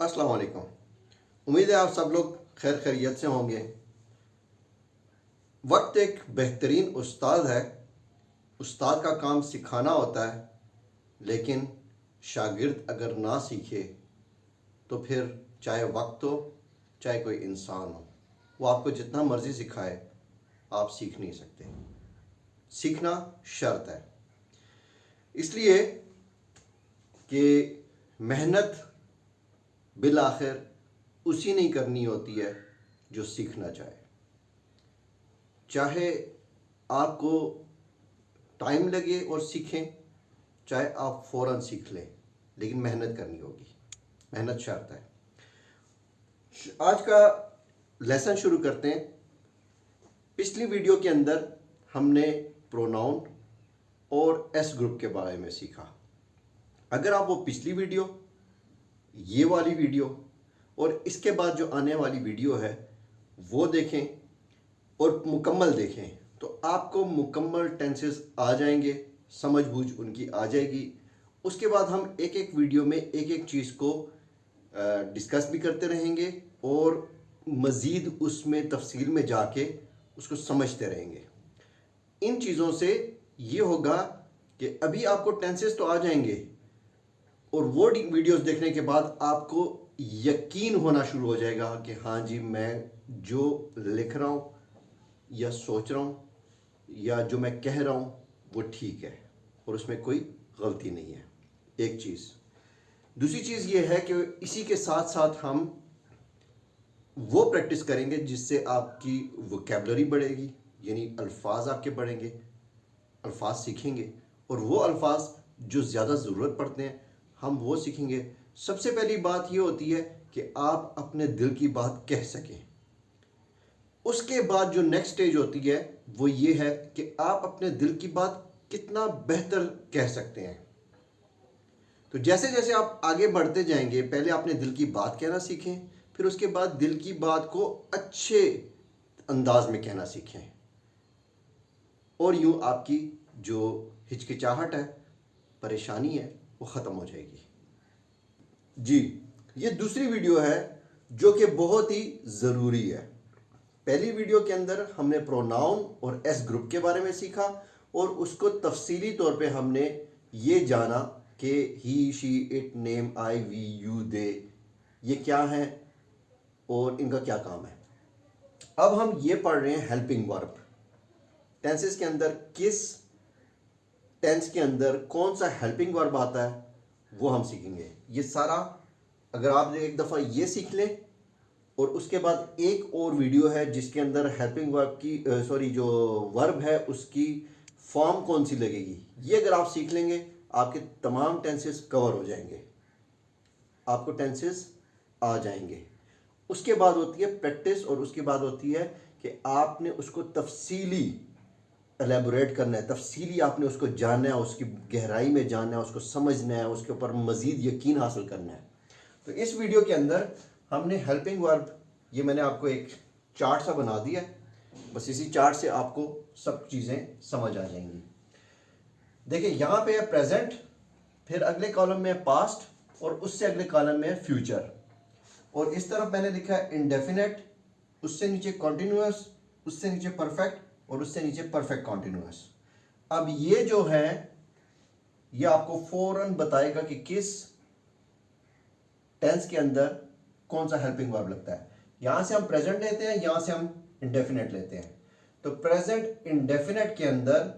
अस्सलाम वालेकुम। उम्मीद है आप सब लोग खैर खैरियत से होंगे। वक्त एक बेहतरीन उस्ताद है। उस्ताद का काम सिखाना होता है, लेकिन शागिर्द अगर ना सीखे तो फिर चाहे वक्त हो चाहे कोई इंसान हो, वो आपको जितना मर्ज़ी सिखाए आप सीख नहीं सकते। सीखना शर्त है, इसलिए कि मेहनत बिल आखिर उसी नहीं करनी होती है जो सीखना चाहे। चाहे आपको टाइम लगे और सीखें, चाहे आप फ़ौरन सीख लें, लेकिन मेहनत करनी होगी। मेहनत शर्त है। आज का लेसन शुरू करते हैं। पिछली वीडियो के अंदर हमने प्रोनाउन और एस ग्रुप के बारे में सीखा। अगर आप वो पिछली वीडियो, ये वाली वीडियो और इसके बाद जो आने वाली वीडियो है वो देखें और मुकम्मल देखें तो आपको मुकम्मल टेंसेस आ जाएंगे, समझ बूझ उनकी आ जाएगी। उसके बाद हम एक एक वीडियो में एक एक चीज़ को डिस्कस भी करते रहेंगे और मज़ीद उसमें तफसील में जाके उसको समझते रहेंगे। इन चीज़ों से ये होगा कि अभी आपको टेंसेस तो आ जाएंगे और वो वीडियोस देखने के बाद आपको यकीन होना शुरू हो जाएगा कि हाँ जी, मैं जो लिख रहा हूँ या सोच रहा हूँ या जो मैं कह रहा हूँ वो ठीक है और उसमें कोई गलती नहीं है। एक चीज़। दूसरी चीज़ ये है कि इसी के साथ साथ हम वो प्रैक्टिस करेंगे जिससे आपकी वोकैबुलरी बढ़ेगी, यानी अल्फाज आपके बढ़ेंगे, अल्फाज सीखेंगे और वो अल्फाज जो ज़्यादा ज़रूरत पड़ते हैं हम वो सीखेंगे। सबसे पहली बात ये होती है कि आप अपने दिल की बात कह सकें। उसके बाद जो नेक्स्ट स्टेज होती है वो ये है कि आप अपने दिल की बात कितना बेहतर कह सकते हैं। तो जैसे जैसे आप आगे बढ़ते जाएंगे, पहले अपने दिल की बात कहना सीखें, फिर उसके बाद दिल की बात को अच्छे अंदाज में कहना सीखें और यूँ आपकी जो हिचकिचाहट है, परेशानी है, वो ख़त्म हो जाएगी। जी, ये दूसरी वीडियो है जो कि बहुत ही ज़रूरी है। पहली वीडियो के अंदर हमने प्रोनाउन और एस ग्रुप के बारे में सीखा और उसको तफसीली तौर पे हमने ये जाना कि he, she, it, name, I, we, you, they ये क्या हैं और इनका क्या काम है। अब हम ये पढ़ रहे हैं हेल्पिंग वर्ब। टेंसेस के अंदर किस टेंस के अंदर कौन सा हेल्पिंग वर्ब आता है वो हम सीखेंगे। ये सारा अगर आप एक दफ़ा ये सीख लें और उसके बाद एक और वीडियो है जिसके अंदर हेल्पिंग वर्ब की जो वर्ब है उसकी फॉर्म कौन सी लगेगी, ये अगर आप सीख लेंगे आपके तमाम टेंसेस कवर हो जाएंगे, आपको टेंसेस आ जाएंगे। उसके बाद होती है प्रैक्टिस और उसके बाद होती है कि आपने उसको तफसीली एलेबोरेट करना है, तफसीली आपने उसको जानना है, उसकी गहराई में जानना है, उसको समझना है, उसके ऊपर मज़ीद यकीन हासिल करना है। तो इस वीडियो के अंदर हमने हेल्पिंग वर्ब, ये मैंने आपको एक चार्ट सा बना दिया है, बस इसी चार्ट से आपको सब चीज़ें समझ आ जाएंगी। देखिए यहाँ पे है प्रेजेंट, फिर अगले कॉलम में है पास्ट और उससे अगले कॉलम में है फ्यूचर और इस तरफ मैंने लिखा है इंडेफिनेट, उससे नीचे कॉन्टिन्यूअस, उससे नीचे परफेक्ट और उससे नीचे परफेक्ट कॉन्टिन्यूअस। अब ये जो है ये आपको फौरन बताएगा कि किस टेंस के अंदर कौन सा हेल्पिंग वर्ब लगता है। यहां से हम प्रेजेंट लेते हैं, यहां से हम इंडेफिनेट लेते हैं। तो प्रेजेंट इंडेफिनेट के अंदर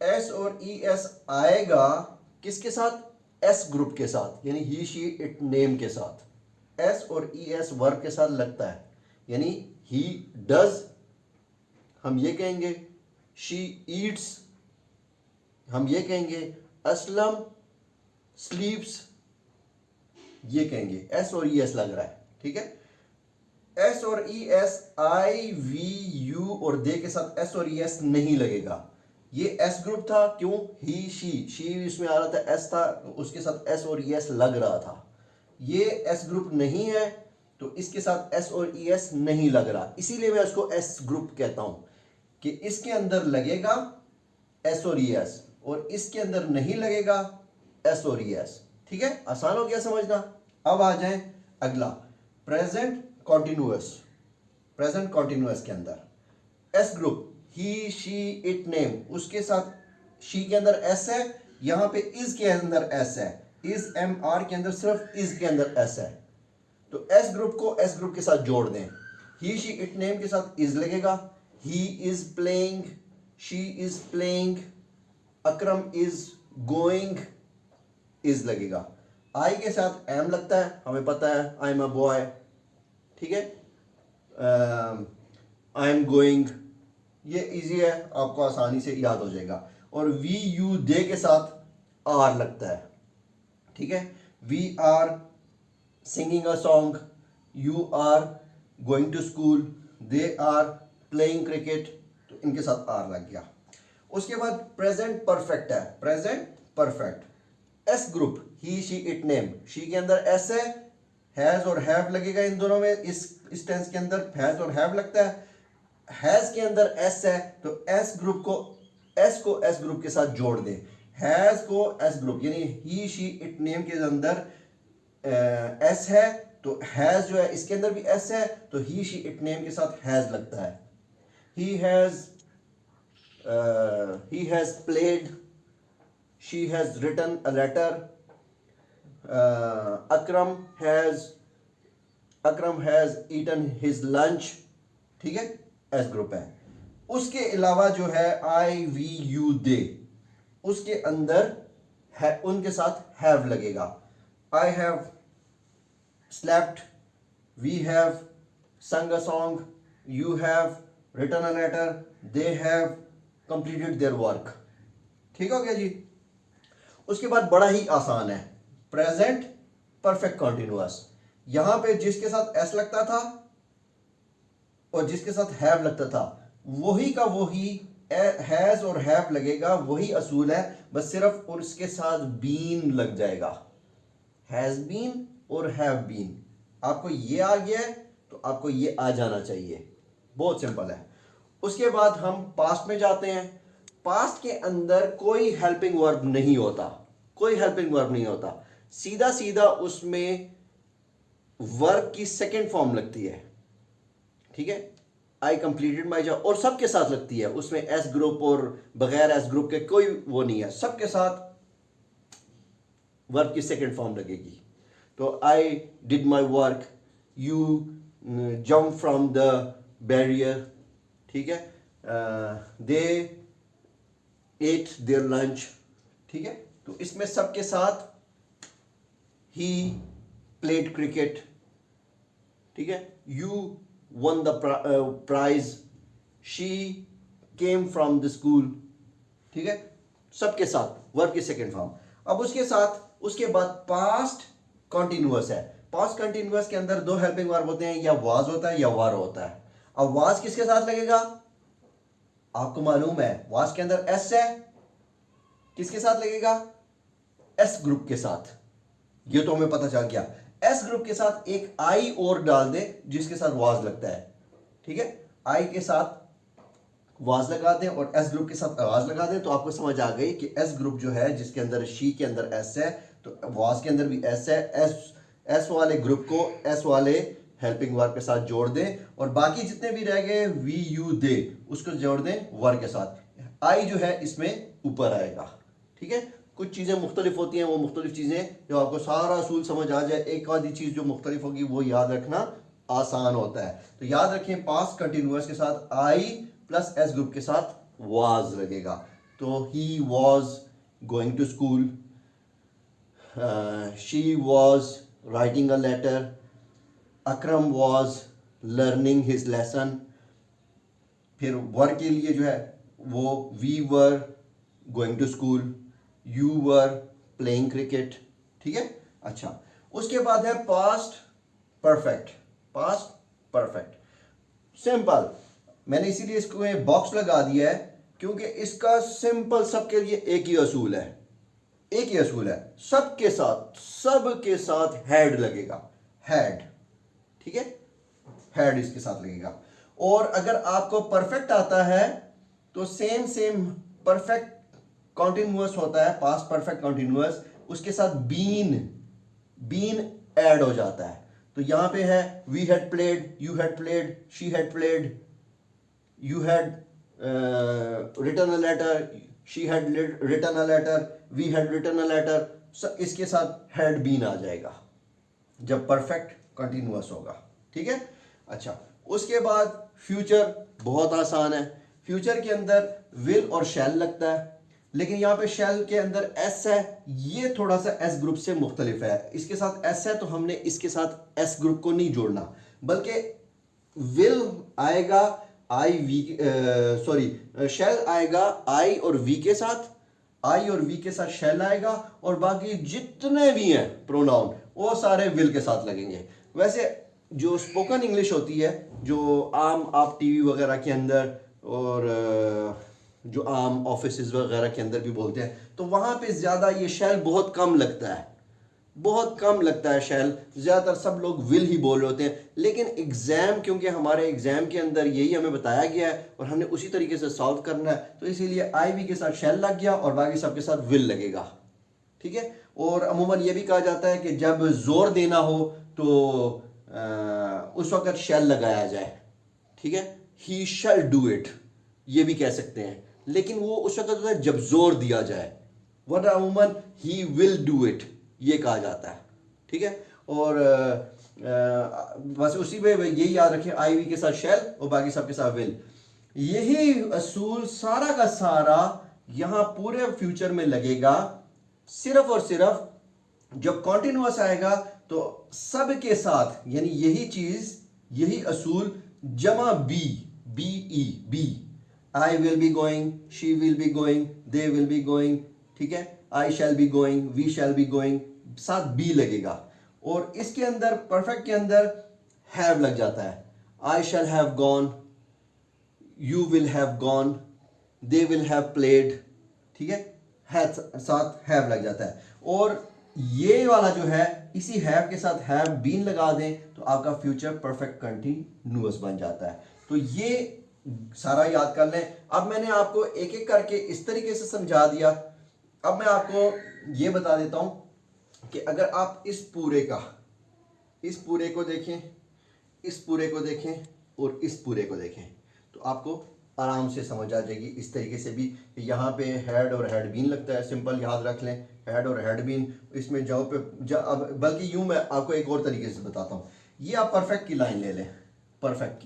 एस और ई एस आएगा किसके साथ? एस ग्रुप के साथ, यानी ही, शी, इट, नेम के साथ एस और ई एस वर्ब के साथ लगता है। यानी ही डज हम ये कहेंगे, शी ईट्स हम ये कहेंगे, असलम स्लीप्स ये कहेंगे। एस और ई एस लग रहा है, ठीक है। एस और E S, I, we, you और दे के साथ एस और ई एस नहीं लगेगा। ये एस ग्रुप था, क्यों? ही, शी इसमें आ रहा था, एस था, उसके साथ एस और ई एस लग रहा था। ये एस ग्रुप नहीं है तो इसके साथ एस और ई एस नहीं लग रहा, इसीलिए मैं इसको एस ग्रुप कहता हूं कि इसके अंदर लगेगा एस और ई एस और इसके अंदर नहीं लगेगा एस और ई एस। ठीक है, आसान हो गया समझना। अब आ जाएं अगला प्रेजेंट कॉन्टिन्यूअस, प्रेजेंट कॉन्टिन्यूअस के अंदर S group he she it name, उसके साथ शी के अंदर एस है, यहां पे इज के अंदर एस है, इज एम आर के अंदर सिर्फ इज के अंदर एस है, तो एस ग्रुप को एस ग्रुप के साथ जोड़ दें। ही शी इट नेम के साथ इज लगेगा, he is playing, she is playing, Akram is going, is लगेगा। आई के साथ एम लगता है, हमें पता है आई एम अ बॉय, ठीक है, आई एम गोइंग, ये इजी है, आपको आसानी से याद हो जाएगा। और वी यू दे के साथ आर लगता है, ठीक है, we are singing a song, you are going to school, they are playing cricket, तो इनके साथ आर लग गया। उसके बाद प्रेजेंट परफेक्ट है, present perfect S group he she it name, she के अंदर एस है, हैज और हैव लगेगा इन दोनों में, इस टेंस के अंदर हैज और हैव लगता है, हैज के अंदर एस है, तो एस ग्रुप को एस ग्रुप के साथ जोड़ दें, हैज को एस ग्रुप यानी ही शी इट नेम के अंदर एस है, तो हैज जो है इसके अंदर भी एस है, तो ही शी इट नेम के साथ हैज लगता है। He has played, she has written a letter, Akram has eaten his lunch, ठीक है, एस ग्रुप है। उसके अलावा जो है आई वी यू दे, उसके अंदर है, उनके साथ हैव लगेगा। I have slept, we have sung a song, you have written a letter, they have completed their work, ठीक हो गया जी। उसके बाद बड़ा ही आसान है प्रेजेंट परफेक्ट कॉन्टिन्यूअस, यहां पे जिसके साथ एस लगता था और जिसके साथ हैव लगता था वही का वही हैज और हैव लगेगा, वही असूल है, बस सिर्फ उसके साथ बीन लग जाएगा, हैज बीन और हैव बीन। आपको ये आ गया है तो आपको ये आ जाना चाहिए, बहुत सिंपल है। उसके बाद हम पास्ट में जाते हैं। पास्ट के अंदर कोई हेल्पिंग वर्ब नहीं होता, कोई हेल्पिंग वर्ब नहीं होता, सीधा सीधा उसमें वर्ब की सेकेंड फॉर्म लगती है, ठीक है, आई कंप्लीटेड माई जॉब, और सबके साथ लगती है, उसमें एस ग्रुप और बगैर एस ग्रुप के कोई वो नहीं है, सबके साथ वर्ब की सेकेंड फॉर्म लगेगी। तो I did my work, you jump from the barrier, ठीक है, दे एट देयर लंच, ठीक है, तो इसमें सबके साथ ही प्लेड क्रिकेट, ठीक है, you won the prize, she came from the school, ठीक है, सबके साथ वर्ब की सेकेंड फॉर्म। अब उसके साथ उसके बाद पास्ट कंटिन्यूअस है, पास्ट कंटिन्यूअस के अंदर दो हेल्पिंग वर्ब होते हैं, या वाज होता है या वर होता है। अब वाज किसके साथ लगेगा, आपको मालूम है वाज के अंदर एस है, किसके साथ लगेगा, एस ग्रुप के साथ, ये तो हमें पता चल गया। एस ग्रुप के साथ एक आई और डाल दे जिसके साथ वाज लगता है, ठीक है, आई के साथ वाज लगा दें और एस ग्रुप के साथ आवाज लगा दें, तो आपको समझ आ गई कि एस ग्रुप जो है जिसके अंदर शी के अंदर एस है, तो वाज के अंदर भी एस है, एस वाले ग्रुप को एस वाले हेल्पिंग वर्ब के साथ जोड़ दें, और बाकी जितने भी रह गए वी यू दे उसको जोड़ दें वर्ब के साथ, आई जो है इसमें ऊपर आएगा, ठीक है। कुछ चीज़ें मुख्तलिफ होती हैं, वो मुख्तलिफ चीज़ें जो आपको सारा असूल समझ आ जाए, एक आधी चीज़ जो मुख्तलिफ होगी वो याद रखना आसान होता है। तो याद रखें पास्ट कंटिन्यूअस के साथ आई प्लस एस ग्रुप के साथ वाज लगेगा, तो he was going to school, she was writing a letter, Akram was learning his lesson, फिर वर के लिए जो है वो we were going to school, you were playing cricket, ठीक है। अच्छा, उसके बाद है past perfect, past perfect simple, मैंने इसीलिए इसको बॉक्स लगा दिया है क्योंकि इसका सिंपल सबके लिए एक ही असूल है, एक ही असूल है, सबके साथ हैड लगेगा, हैड, ठीक है, हैड इसके साथ लगेगा। और अगर आपको परफेक्ट आता है तो सेम परफेक्ट कॉन्टिन्यूअस होता है, पास्ट परफेक्ट कॉन्टिन्यूअस, उसके साथ बीन ऐड हो जाता है, तो यहां पे है we had played, you had played, she had played, you had written a letter, she had written a letter, we had written a letter, इसके साथ हैड बीन आ जाएगा जब परफेक्ट कंटिन्यूअस होगा। ठीक है। अच्छा, उसके बाद फ्यूचर बहुत आसान है। फ्यूचर के अंदर विल और शैल लगता है, लेकिन यहां पे शैल के अंदर एस है, ये थोड़ा सा एस ग्रुप से मुख्तलिफ है। इसके साथ एस है तो हमने इसके साथ एस ग्रुप को नहीं जोड़ना, बल्कि विल आएगा आई वी, सॉरी शैल आएगा आई और वी के साथ, आई और वी के साथ शैल आएगा, और बाकी जितने भी हैं प्रोनाउन वो सारे विल के साथ लगेंगे। वैसे जो स्पोकन इंग्लिश होती है, जो आम आप टीवी वगैरह के अंदर और जो आम ऑफिसेज वगैरह के अंदर भी बोलते हैं, तो वहाँ पे ज़्यादा ये शैल बहुत कम लगता है, बहुत कम लगता है शैल। ज़्यादातर सब लोग विल ही बोल रहे होते हैं। लेकिन एग्ज़ाम, क्योंकि हमारे एग्ज़ाम के अंदर यही हमें बताया गया है और हमने उसी तरीके से सॉल्व करना है, तो इसीलिए आई वी के साथ शैल लग गया और बाकी सबके साथ विल लगेगा। ठीक है। और अमूमन ये भी कहा जाता है कि जब जोर देना हो तो उस वक्त शैल लगाया जाए। ठीक है। ही शैल डू इट, ये भी कह सकते हैं, लेकिन वो उस वक्त होता है जब जोर दिया जाए, वरना अमूमन ही विल डू इट ये कहा जाता है। ठीक है। और बस उसी में यही याद रखें, आई वी के साथ शैल और बाकी सबके साथ विल। यही असूल सारा का सारा यहां पूरे फ्यूचर में लगेगा। सिर्फ और सिर्फ जब कॉन्टिन्यूअस आएगा तो सब के साथ, यानी यही चीज, यही असूल जमा be, B E be, I will be going, she will be going, they will be going. ठीक है। I shall be going, we shall be going, साथ बी लगेगा। और इसके अंदर परफेक्ट के अंदर हैव लग जाता है। I shall have gone, you will have gone, they will have played. ठीक है। साथ हैव लग जाता है। और ये वाला जो है, इसी हैव के साथ हैव बीन लगा दें तो आपका फ्यूचर परफेक्ट कंटिन्यूअस बन जाता है। तो ये सारा याद कर लें। अब मैंने आपको एक एक करके इस तरीके से समझा दिया। अब मैं आपको ये बता देता हूं कि अगर आप इस पूरे को देखें, इस पूरे को देखें और इस पूरे को देखें, तो आपको आराम से समझ आ जाएगी। इस तरीके से भी यहाँ पे हेड और हेड बीन लगता है, सिंपल याद रख लें, हेड और हेड बीन। इसमें जाओ पे बल्कि यूं मैं आपको एक और तरीके से बताता हूँ। ये आप परफेक्ट की लाइन ले लें, परफेक्ट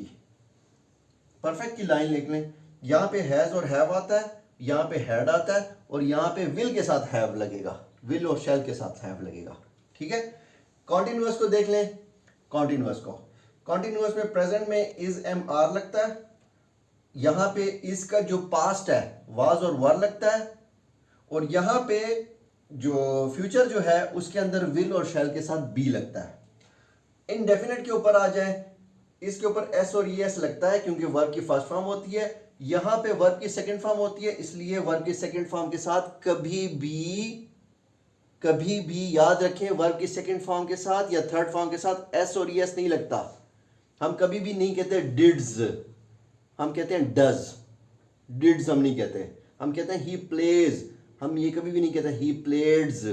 की लाइन लिख लें। यहाँ पे हैज और हैव आता है, यहाँ पे हेड आता है, और यहाँ पे विल के साथ हैव लगेगा, विल और शैल के साथ हैव लगेगा। ठीक है। कॉन्टिन्यूअस को देख लें। कॉन्टिन्यूअस में प्रेजेंट में इज एम आर लगता है, यहां पे इसका जो पास्ट है वाज और वर लगता है, और यहां पे जो फ्यूचर जो है उसके अंदर विल और शैल के साथ बी लगता है। इनडेफिनेट के ऊपर आ जाए, इसके ऊपर एस और ई एस लगता है क्योंकि वर्ब की फर्स्ट फॉर्म होती है, यहां पे वर्ब की सेकंड फॉर्म होती है, इसलिए वर्ब की सेकंड फॉर्म के साथ कभी भी याद रखें, वर्ब की सेकंड फॉर्म के साथ या थर्ड फॉर्म के साथ एस और ई एस नहीं लगता। हम कभी भी नहीं कहते डिड्स, हम कहते हैं डज। डिड्स हम नहीं कहते, हम कहते हैं ही प्लेज। हम ये कभी भी नहीं कहते ही प्लेड्स।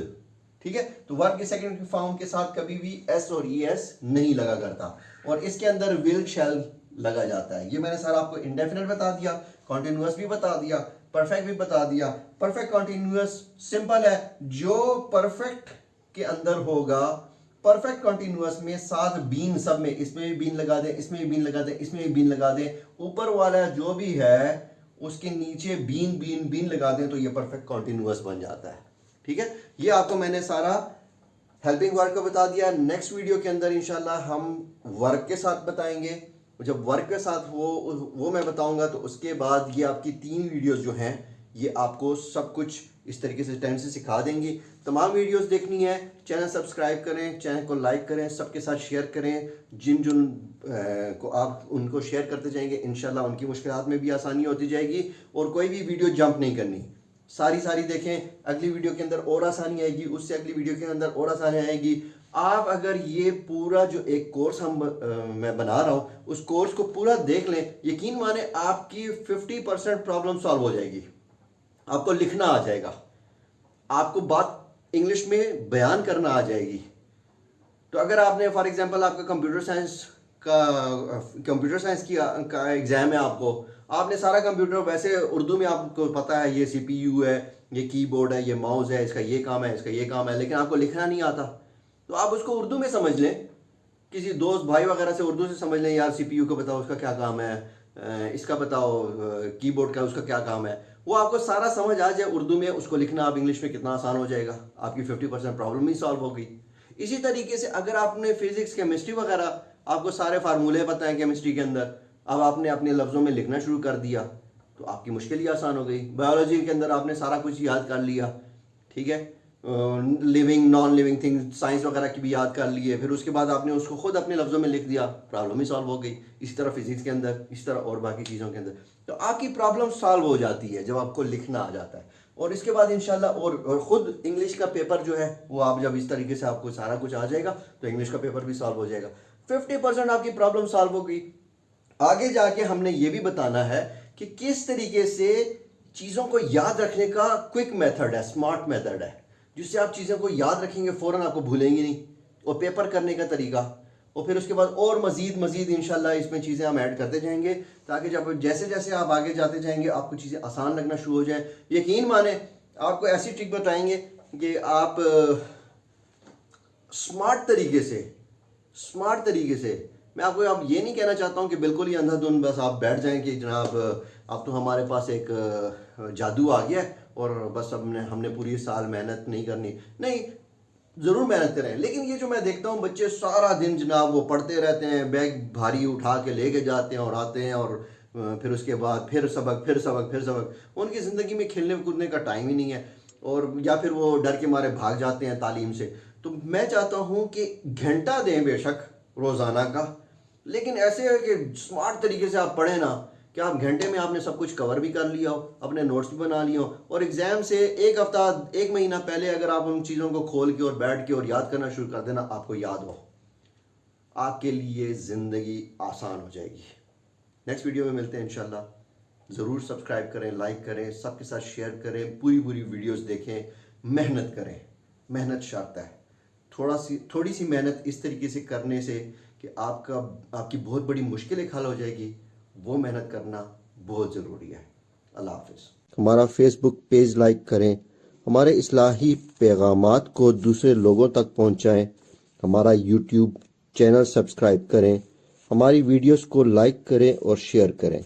ठीक है। तो वर्ब की सेकंड फॉर्म के साथ कभी भी एस और ई एस नहीं लगा करता, और इसके अंदर विल शैल लगा जाता है। ये मैंने सारा आपको इंडेफिनेट बता दिया, कॉन्टिन्यूअस भी बता दिया, परफेक्ट भी बता दिया। परफेक्ट कॉन्टिन्यूअस सिंपल है, जो परफेक्ट के अंदर होगा, परफेक्ट कॉन्टिन्यूअस में साथ बीन, सब में, इसमें भी बीन लगा दें, इसमें भी बीन लगा दें, इसमें भी बीन लगा दें, ऊपर वाला जो भी है उसके नीचे बीन बीन बीन लगा दें, तो ये परफेक्ट कॉन्टिन्यूअस बन जाता है। ठीक है। ये आपको मैंने सारा हेल्पिंग वर्ब का बता दिया। नेक्स्ट वीडियो के अंदर इंशाल्लाह हम वर्क के साथ बताएंगे, जब वर्क के साथ वो मैं बताऊंगा, तो उसके बाद ये आपकी 3 वीडियोस जो हैं ये आपको सब कुछ इस तरीके से टाइम से सिखा देंगी। तमाम वीडियोस देखनी है, चैनल सब्सक्राइब करें, चैनल को लाइक करें, सबके साथ शेयर करें। जिन को आप उनको शेयर करते जाएंगे, इंशाल्लाह उनकी मुश्किलात में भी आसानी होती जाएगी, और कोई भी वीडियो जंप नहीं करनी, सारी देखें। अगली वीडियो के अंदर और आसानी आएगी, उससे अगली वीडियो के अंदर और आसानी आएगी। आप अगर ये पूरा जो एक कोर्स मैं बना रहा हूँ, उस कोर्स को पूरा देख लें, यकीन माने आपकी 50% प्रॉब्लम सॉल्व हो जाएगी। आपको लिखना आ जाएगा, आपको बात इंग्लिश में बयान करना आ जाएगी, तो अगर आपने फॉर एग्जांपल आपका कंप्यूटर साइंस का एग्ज़ाम है, आपने सारा कंप्यूटर वैसे उर्दू में आपको पता है, ये CPU है, ये कीबोर्ड है, ये माउस है, इसका ये काम है, इसका ये काम है, लेकिन आपको लिखना नहीं आता, तो आप उसको उर्दू में समझ लें, किसी दोस्त भाई वगैरह से उर्दू से समझ लें, यार CPU को बताओ उसका क्या काम है, इसका बताओ कीबोर्ड का उसका क्या काम है, वो आपको सारा समझ आ जाए उर्दू में, उसको लिखना आप इंग्लिश में कितना आसान हो जाएगा, आपकी 50% प्रॉब्लम ही सॉल्व हो गई। इसी तरीके से अगर आपने फिजिक्स केमिस्ट्री वगैरह आपको सारे फार्मूले पता हैं केमिस्ट्री के अंदर, अब आपने अपने लफ्ज़ों में लिखना शुरू कर दिया तो आपकी मुश्किल ही आसान हो गई। बायोलॉजी के अंदर आपने सारा कुछ याद कर लिया, ठीक है, living non living thing science वगैरह की भी याद कर लिए, फिर उसके बाद आपने उसको खुद अपने लफ्ज़ों में लिख दिया, प्रॉब्लम ही सॉल्व हो गई। इसी तरह फिजिक्स के अंदर, इसी तरह और बाकी चीज़ों के अंदर, तो आपकी प्रॉब्लम सॉल्व हो जाती है जब आपको लिखना आ जाता है। और इसके बाद इंशाल्लाह और ख़ुद इंग्लिश का पेपर जो है वो आप जब इस तरीके से आपको सारा कुछ आ जाएगा तो इंग्लिश का पेपर भी सॉल्व हो जाएगा। 50% आपकी प्रॉब्लम सॉल्व हो गई। आगे जाके हमने ये भी बताना है कि किस तरीके से चीज़ों को याद रखने का क्विक मेथड है, स्मार्ट मेथड है, जिससे आप चीज़ों को याद रखेंगे, फ़ौरन आपको भूलेंगे नहीं, और पेपर करने का तरीका, और फिर उसके बाद और मज़ीद इंशाल्लाह इसमें चीज़ें हम ऐड करते जाएंगे, ताकि जब जैसे जैसे आप आगे जाते जाएंगे आपको चीज़ें आसान लगना शुरू हो जाए। यकीन माने आपको ऐसी ट्रिक बताएंगे कि आप स्मार्ट तरीके से, मैं आपको अब ये नहीं कहना चाहता हूँ कि बिल्कुल ही अंधाधुन बस आप बैठ जाएं कि जनाब अब तो हमारे पास एक जादू आ गया है और बस हमने पूरी साल मेहनत नहीं करनी। नहीं, ज़रूर मेहनत करें, लेकिन ये जो मैं देखता हूँ बच्चे सारा दिन जनाब वो पढ़ते रहते हैं, बैग भारी उठा के लेके जाते हैं और आते हैं, और फिर उसके बाद फिर सबक, उनकी ज़िंदगी में खेलने कूदने का टाइम ही नहीं है, और या फिर वो डर के मारे भाग जाते हैं तालीम से। तो मैं चाहता हूँ कि घंटा दें बेशक रोज़ाना का, लेकिन ऐसे है कि स्मार्ट तरीके से आप पढ़ें ना कि आप घंटे में आपने सब कुछ कवर भी कर लिया हो, अपने नोट्स भी बना लिए हो, और एग्ज़ाम से एक हफ्ता 1 महीना पहले अगर आप उन चीज़ों को खोल के और बैठ के और याद करना शुरू कर देना, आपको याद हो, आपके लिए ज़िंदगी आसान हो जाएगी। नेक्स्ट वीडियो में मिलते हैं इंशाल्लाह। ज़रूर सब्सक्राइब करें, लाइक करें, सबके साथ शेयर करें, पूरी वीडियोस देखें, मेहनत करें, मेहनत शर्त है। थोड़ी सी मेहनत इस तरीके से करने से कि आपकी बहुत बड़ी मुश्किलें हल हो जाएगी, वो मेहनत करना बहुत ज़रूरी है। अल्लाह हाफ़िज़। हमारा फेसबुक पेज लाइक करें, हमारे इस्लाही पैगामात को दूसरे लोगों तक पहुंचाएं, हमारा यूट्यूब चैनल सब्सक्राइब करें, हमारी वीडियोस को लाइक करें और शेयर करें।